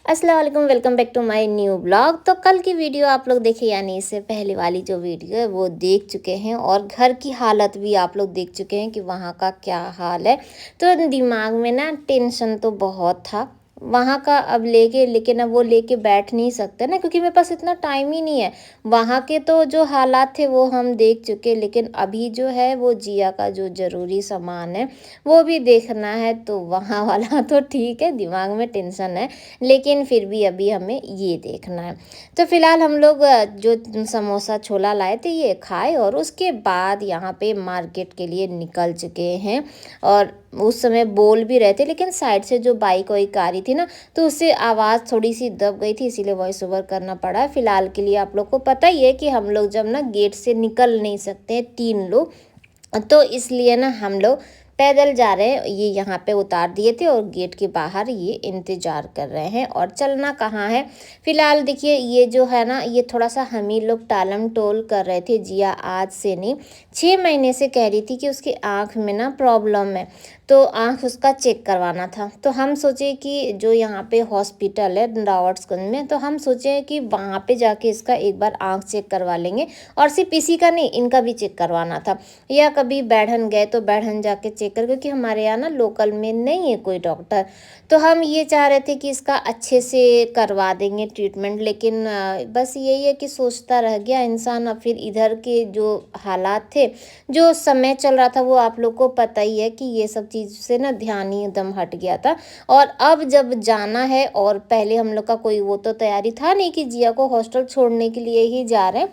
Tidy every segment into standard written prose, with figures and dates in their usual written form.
अस्सलाम वालेकुम, welcome back to my new blog. तो कल की वीडियो आप लोग देखे, यानी इससे पहले वाली जो वीडियो है वो देख चुके हैं, और घर की हालत भी आप लोग देख चुके हैं कि वहाँ का क्या हाल है। तो दिमाग में ना टेंशन तो बहुत था वहाँ का, अब लेकिन अब वो लेके बैठ नहीं सकते ना, क्योंकि मेरे पास इतना टाइम ही नहीं है। वहाँ के तो जो हालात थे वो हम देख चुके, लेकिन अभी जो है वो जिया का जो ज़रूरी सामान है वो भी देखना है। तो वहाँ वाला तो ठीक है, दिमाग में टेंशन है, लेकिन फिर भी अभी हमें ये देखना है। तो फिलहाल हम लोग जो समोसा छोला लाए थे ये खाए, और उसके बाद यहाँ पे मार्केट के लिए निकल चुके हैं। और उस समय बोल भी रहे थे, लेकिन साइड से जो बाइक वाइक आ रही थी ना, तो उससे आवाज़ थोड़ी सी दब गई थी, इसीलिए वॉइस ओवर करना पड़ा। फिलहाल के लिए आप लोग को पता ही है कि हम लोग जब ना गेट से निकल नहीं सकते 3 लोग, तो इसलिए ना हम लोग पैदल जा रहे हैं। ये यहाँ पे उतार दिए थे और गेट के बाहर ये इंतज़ार कर रहे हैं। और चलना कहाँ है, फ़िलहाल देखिए ये जो है ना, ये थोड़ा सा हम ही लोग टालम टोल कर रहे थे। जिया आज से नहीं, 6 महीने से कह रही थी कि उसकी आँख में ना प्रॉब्लम है, तो आँख उसका चेक करवाना था। तो हम सोचे कि जो यहाँ पे हॉस्पिटल है रावर्ट्सगंज में, तो हम सोचे कि वहाँ पे जाके इसका एक बार आँख चेक करवा लेंगे। और सिर्फ इसी का नहीं, इनका भी चेक करवाना था, या कभी बैठन गए तो बैठन जाके चेक कर, क्योंकि हमारे यहाँ ना लोकल में नहीं है कोई डॉक्टर। तो हम ये चाह रहे थे कि इसका अच्छे से करवा देंगे ट्रीटमेंट, लेकिन बस यही है कि सोचता रह गया इंसान। अब फिर इधर के जो हालात थे, जो समय चल रहा था, वो आप लोग को पता ही है कि ये सब चीज़ से ना ध्यान ही एकदम हट गया था। और अब जब जाना है, और पहले हम लोग का कोई वो तो तैयारी था नहीं कि जिया को हॉस्टल छोड़ने के लिए ही जा रहे हैं,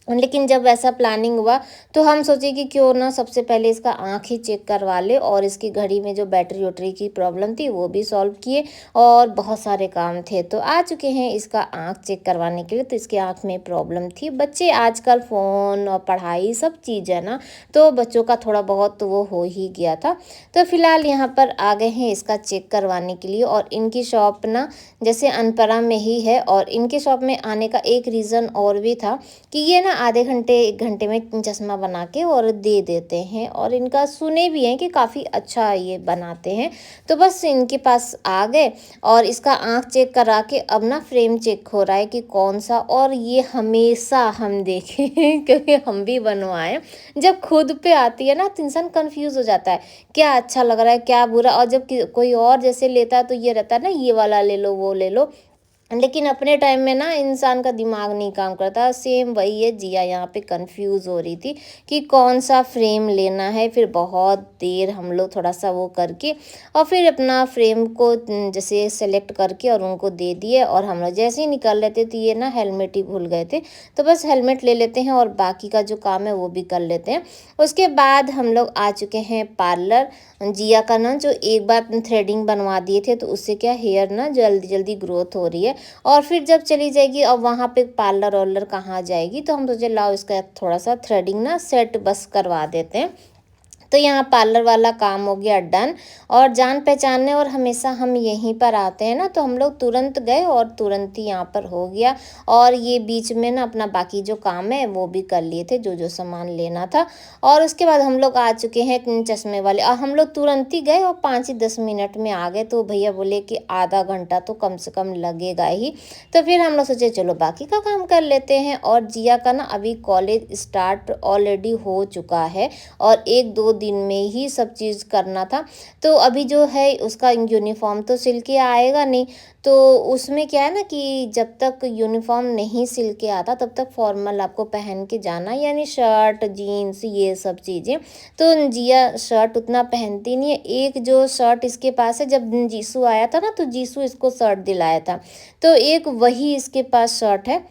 लेकिन जब ऐसा प्लानिंग हुआ तो हम सोचे कि क्यों ना सबसे पहले इसका आँख ही चेक करवा ले, और इसकी घड़ी में जो बैटरी वोटरी की प्रॉब्लम थी वो भी सॉल्व किए, और बहुत सारे काम थे। तो आ चुके हैं इसका आँख चेक करवाने के लिए। तो इसकी आँख में प्रॉब्लम थी। बच्चे आजकल फ़ोन और पढ़ाई सब चीज़ है ना, तो बच्चों का थोड़ा बहुत तो वो हो ही गया था। तो फिलहाल यहाँ पर आ गए हैं इसका चेक करवाने के लिए। और इनकी शॉप ना जैसे अनपरा में ही है, और इनके शॉप में आने का एक रीज़न और भी था कि ये ना आधे घंटे 1 घंटे में चश्मा बना के और दे देते हैं, और इनका सुने भी हैं कि काफ़ी अच्छा ये बनाते हैं। तो बस इनके पास आ गए, और इसका आँख चेक करा के अब ना फ्रेम चेक हो रहा है कि कौन सा। और ये हमेशा हम देखे हैं क्योंकि हम भी बनवाए, जब खुद पे आती है ना तो इंसान कंफ्यूज हो जाता है, क्या अच्छा लग रहा है क्या बुरा। और जब कोई और जैसे लेता है तो ये रहता है ना, ये वाला ले लो वो ले लो, लेकिन अपने टाइम में ना इंसान का दिमाग नहीं काम करता। सेम वही है, जिया यहाँ पे कंफ्यूज हो रही थी कि कौन सा फ्रेम लेना है। फिर बहुत देर हम लोग थोड़ा सा वो करके, और फिर अपना फ्रेम को जैसे सेलेक्ट करके और उनको दे दिए। और हम लोग जैसे ही निकल लेते तो ये ना हेलमेट ही भूल गए थे, तो बस हेलमेट ले लेते हैं और बाकी का जो काम है वो भी कर लेते हैं। उसके बाद हम लोग आ चुके हैं पार्लर। जिया का ना जो एक बार थ्रेडिंग बनवा दिए थे, तो उससे क्या हेयर ना जल्दी जल्दी ग्रोथ हो रही है। और फिर जब चली जाएगी, अब वहाँ पे पार्लर वार्लर कहाँ जाएगी, तो हम सोचे लाओ इसका थोड़ा सा थ्रेडिंग ना सेट बस करवा देते हैं। तो यहाँ पार्लर वाला काम हो गया डन। और जान पहचानने, और हमेशा हम यहीं पर आते हैं ना, तो हम लोग तुरंत गए और तुरंत ही यहाँ पर हो गया। और ये बीच में ना अपना बाकी जो काम है वो भी कर लिए थे, जो जो सामान लेना था। और उसके बाद हम लोग आ चुके हैं चश्मे वाले, और हम लोग तुरंत ही गए और 5 ही 10 मिनट में आ गए। तो भैया बोले कि आधा घंटा तो कम से कम लगेगा ही। तो फिर हम लोग सोचे चलो बाकी का काम कर लेते हैं। और जिया का ना अभी कॉलेज स्टार्ट ऑलरेडी हो चुका है, और 1-2 दिन में ही सब चीज़ करना था। तो अभी जो है उसका यूनिफॉर्म तो सिल के आएगा नहीं, तो उसमें क्या है ना कि जब तक यूनिफॉर्म नहीं सिल के आता तब तक फॉर्मल आपको पहन के जाना, यानी शर्ट जीन्स ये सब चीज़ें। तो जिया शर्ट उतना पहनती नहीं है। एक जो शर्ट इसके पास है, जब जीसू आया था ना तो जीसू इसको शर्ट दिलाया था, तो एक वही इसके पास शर्ट है।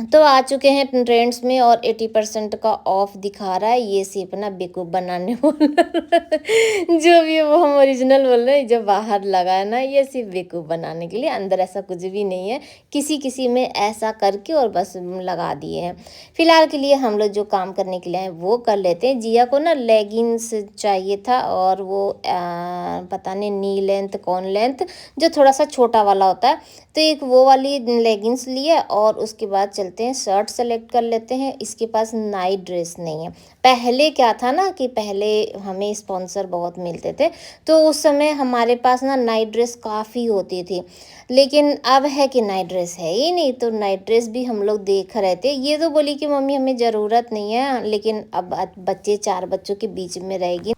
तो आ चुके हैं ट्रेंड्स में, और 80% का ऑफ दिखा रहा है। ये सिर्फ ना बेवकूफ़ बनाने वाला जो भी है वो हम ओरिजिनल बोल रहे हैं, जो बाहर लगा है ना ये सिर्फ बेवकूफ़ बनाने के लिए, अंदर ऐसा कुछ भी नहीं है। किसी किसी में ऐसा करके और बस लगा दिए हैं। फिलहाल के लिए हम लोग जो काम करने के लिए आए वो कर लेते हैं। जिया को ना लेगिंग्स चाहिए था, और वो पता नहीं नी लेंथ कौन लेंथ, जो थोड़ा सा छोटा वाला होता है। तो एक वो वाली लेगिंग्स लिए, और उसके बाद चलते हैं, शर्ट सेलेक्ट कर लेते हैं। इसके पास नाइट ड्रेस नहीं है। पहले क्या था ना कि पहले हमें स्पॉन्सर बहुत मिलते थे, तो उस समय हमारे पास ना नाइट ड्रेस काफ़ी होती थी। लेकिन अब है कि नाइट ड्रेस है ही नहीं, तो नाइट ड्रेस भी हम लोग देख रहे थे। ये तो बोली कि मम्मी हमें ज़रूरत नहीं है, लेकिन अब बच्चे 4 बच्चों के बीच में रहेगी,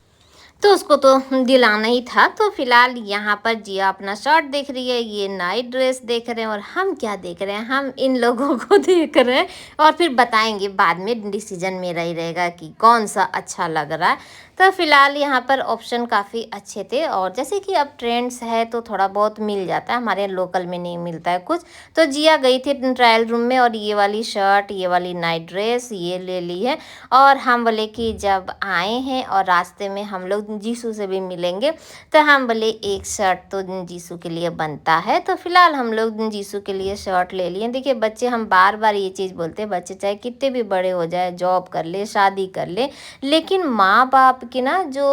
तो उसको तो दिलाना ही था। तो फिलहाल यहाँ पर जिया अपना शर्ट देख रही है, ये नाइट ड्रेस देख रहे हैं, और हम क्या देख रहे हैं, हम इन लोगों को देख रहे हैं और फिर बताएंगे बाद में। डिसीजन मेरा ही रहेगा कि कौन सा अच्छा लग रहा है। तो फिलहाल यहाँ पर ऑप्शन काफ़ी अच्छे थे, और जैसे कि अब ट्रेंड्स है तो थोड़ा बहुत मिल जाता है, हमारे लोकल में नहीं मिलता है कुछ। तो जिया गई थी ट्रायल रूम में, और ये वाली शर्ट, ये वाली नाइट ड्रेस ये ले ली है। और हम बोले कि जब आए हैं और रास्ते में हम लोग जीसू से भी मिलेंगे, तो हम बोले एक शर्ट तो जीसू के लिए बनता है। तो फिलहाल हम लोग जीसू के लिए शर्ट ले लिए। देखिए बच्चे, हम बार बार ये चीज़ बोलते हैं, बच्चे चाहे कितने भी बड़े हो जाए, जॉब कर ले, शादी कर ले, लेकिन माँ बाप की ना जो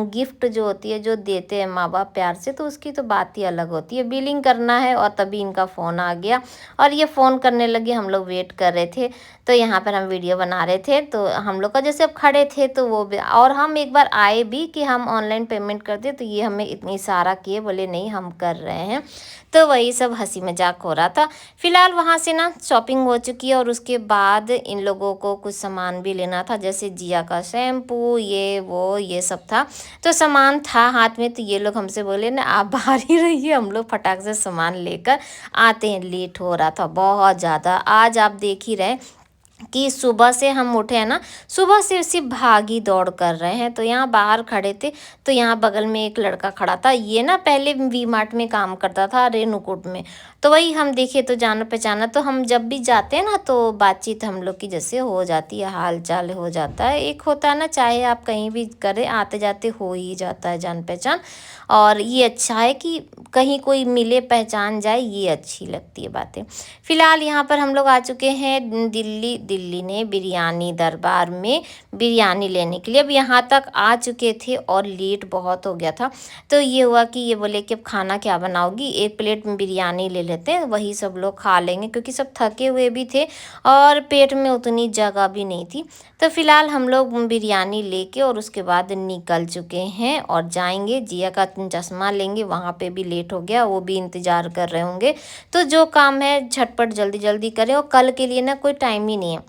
गिफ्ट जो होती है, जो देते हैं माँ बाप प्यार से, तो उसकी तो बात ही अलग होती है। बिलिंग करना है और तभी इनका फ़ोन आ गया, और ये फ़ोन करने लगे। हम लोग वेट कर रहे थे, तो यहाँ पर हम वीडियो बना रहे थे। तो हम लोग का जैसे अब खड़े थे, तो वो भी, और हम एक बार आए भी कि हम ऑनलाइन पेमेंट कर दे, तो ये हमें इतनी इशारा किए, बोले नहीं हम कर रहे हैं। तो वही सब हंसी मजाक हो रहा था। फिलहाल वहाँ से ना शॉपिंग हो चुकी है, और उसके बाद इन लोगों को कुछ सामान भी लेना था, जैसे जिया का शैम्पू, ये वो ये सब था। तो सामान था हाथ में, तो ये लोग हमसे बोले ना आप बाहर ही रहिए, हम लोग फटाक से सामान लेकर आते हैं। लेट हो रहा था बहुत ज़्यादा। आज आप देख ही रहे कि सुबह से हम उठे हैं ना, सुबह से सिर्फ भागी दौड़ कर रहे हैं। तो यहाँ बाहर खड़े थे, तो यहाँ बगल में एक लड़का खड़ा था, ये ना पहले वी मार्ट में काम करता था, रेणुकूट में। तो वही हम देखे तो जाना पहचाना। तो हम जब भी जाते हैं ना, तो बातचीत हम लोग की जैसे हो जाती है, हाल चाल हो जाता है। एक होता है ना, चाहे आप कहीं भी करें, आते जाते हो ही जाता है जान पहचान। और ये अच्छा है कि कहीं कोई मिले, पहचान जाए, ये अच्छी लगती है बातें। फिलहाल यहाँ पर हम लोग आ चुके हैं दिल्ली ने बिरयानी दरबार में बिरयानी लेने के लिए। अब यहाँ तक आ चुके थे और लेट बहुत हो गया था। तो ये हुआ कि ये बोले कि अब खाना क्या बनाओगी, एक प्लेट में बिरयानी ले लेते हैं, वही सब लोग खा लेंगे, क्योंकि सब थके हुए भी थे और पेट में उतनी जगह भी नहीं थी। तो फिलहाल हम लोग बिरयानी लेके और उसके बाद निकल चुके हैं, और जाएंगे जिया का चश्मा लेंगे। वहाँ पे भी लेट हो गया, वो भी इंतज़ार कर रहे होंगे। तो जो काम है झटपट जल्दी जल्दी करें, और कल के लिए ना कोई टाइम ही नहीं है।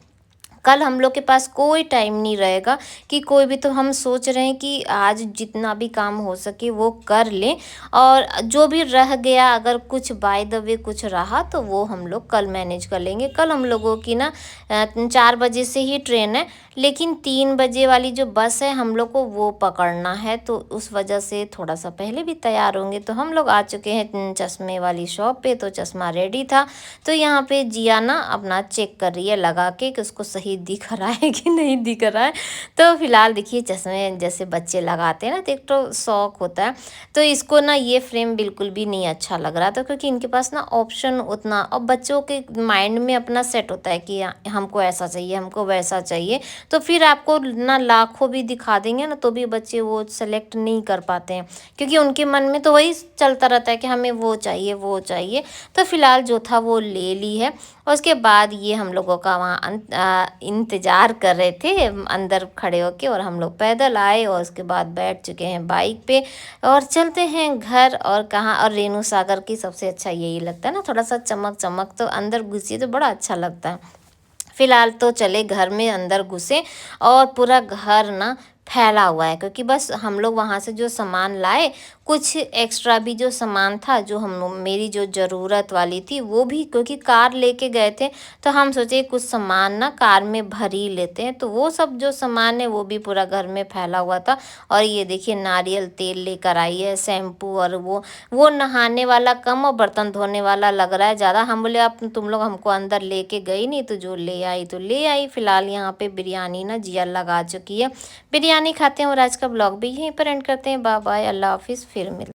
कल हम लोग के पास कोई टाइम नहीं रहेगा कि कोई भी। तो हम सोच रहे हैं कि आज जितना भी काम हो सके वो कर लें, और जो भी रह गया, अगर कुछ बाय द वे कुछ रहा, तो वो हम लोग कल मैनेज कर लेंगे। कल हम लोगों की ना 4 बजे से ही ट्रेन है, लेकिन 3 बजे वाली जो बस है हम लोग को वो पकड़ना है। तो उस वजह से थोड़ा सा पहले भी तैयार होंगे। तो हम लोग आ चुके हैं चश्मे वाली शॉप पे, तो चश्मा रेडी था। तो यहाँ पे जिया ना अपना चेक कर रही है लगा के कि उसको सही दिख रहा है कि नहीं दिख रहा है। तो फिलहाल देखिए, चश्मे जैसे बच्चे लगाते हैं ना, तो एक तो शौक होता है। तो इसको ना ये फ्रेम बिल्कुल भी नहीं अच्छा लग रहा था, क्योंकि इनके पास ना ऑप्शन उतना, और बच्चों के माइंड में अपना सेट होता है कि हमको ऐसा चाहिए, हमको वैसा चाहिए। तो फिर आपको ना लाखों भी दिखा देंगे ना, तो भी बच्चे वो सेलेक्ट नहीं कर पाते हैं, क्योंकि उनके मन में तो वही चलता रहता है कि हमें वो चाहिए वो चाहिए। तो फिलहाल जो था वो ले ली है। और उसके बाद ये हम लोगों का वहाँ इंतज़ार कर रहे थे अंदर खड़े होके, और हम लोग पैदल आए, और उसके बाद बैठ चुके हैं बाइक पे और चलते हैं घर। और कहाँ, और रेणु सागर की सबसे अच्छा यही लगता है ना, थोड़ा सा चमक चमक, तो अंदर घुसी तो बड़ा अच्छा लगता है। फिलहाल तो चले घर में, अंदर घुसे, और पूरा घर ना फैला हुआ है, क्योंकि बस हम लोग वहाँ से जो सामान लाए, कुछ एक्स्ट्रा भी जो सामान था, जो हम मेरी जो ज़रूरत वाली थी वो भी, क्योंकि कार लेके गए थे, तो हम सोचे कुछ सामान ना कार में भर ही लेते हैं। तो वो सब जो सामान है वो भी पूरा घर में फैला हुआ था। और ये देखिए नारियल तेल लेकर आई है, शैम्पू, और वो नहाने वाला कम और बर्तन धोने वाला लग रहा है ज़्यादा। हम बोले अब तुम लोग हमको अंदर लेके गई नहीं, तो जो ले आई तो ले आई। फिलहाल यहाँ पे बिरयानी ना जिया लगा चुकी है, बिरयानी खाते हैं। और आज का ब्लॉग भी यहीं पर एंड करते हैं। बाय बाय, अल्लाह हाफिज़, फिर मिलते हैं।